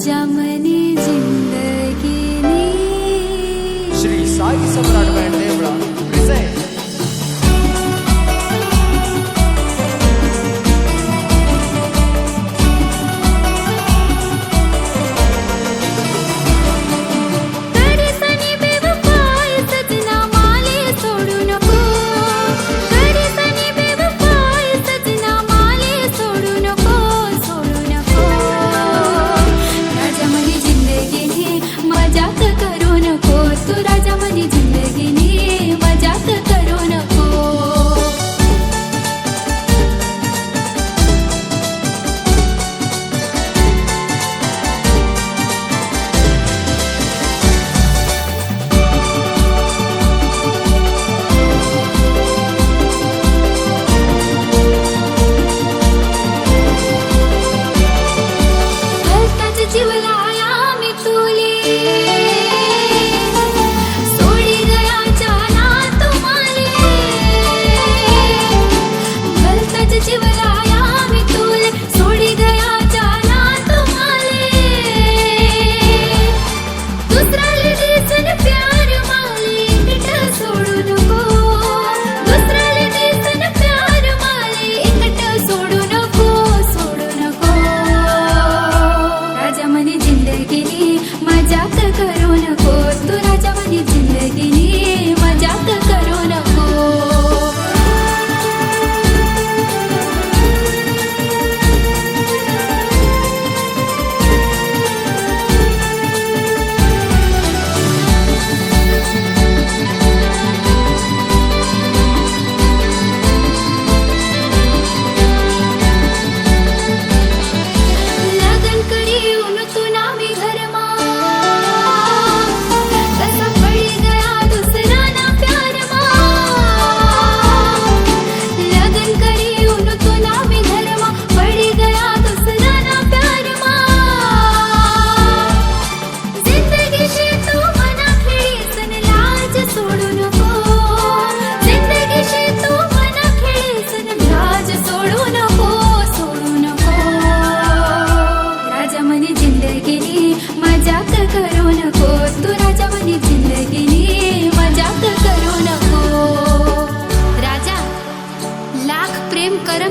राजामनी जिंदगीनी श्री साई सम्राट band Deola present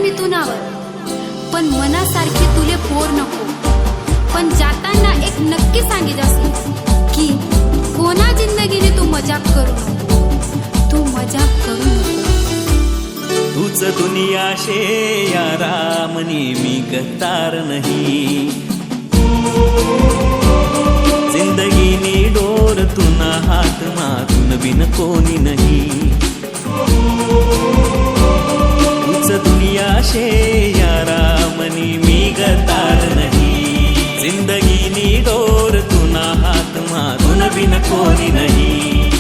मी तुनावर पण मनासारखे तुले पोर नको. पण जाताना एक नक्की सांगी जासी की कोणा जिंदगीने तू मजाक करू नको. तू मजाक करू नको. तूच दुनिया शे यारा मनी मी गतार नहीं. जिंदगी नी डोर तुना हाथ मातून बिन कोणी नहीं. तूच दुनिया शे यारा मनी मी गतार नहीं. जिंदगी नी डोर तुना हाथ मातून बिन कोणी नहीं.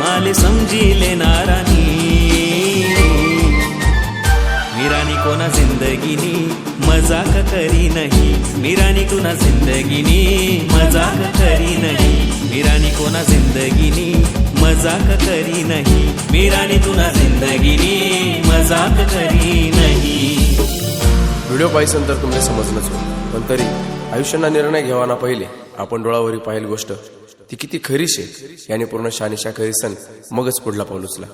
माले समजी लेनारानी मीरानी कोना जिंदगीनी मजाक करी नहीं. मीरानी कोना जिंदगीनी मजाक करी नहीं. मीरानी कोना जिंदगीनी मजाक करी नहीं. मीरानी तुना जिंदगीनी मजाक करी नहीं. व्हिडिओ पाहिजे तर तुम्हाला समजलंच होतं, पण तरी आयुष्याना निर्णय घेवाना पहिले आपण डोळावरी पाहिली गोष्ट ती किती खरी शे याने पूर्ण शानिशा करीसन मगच पुढला पाऊल उचला.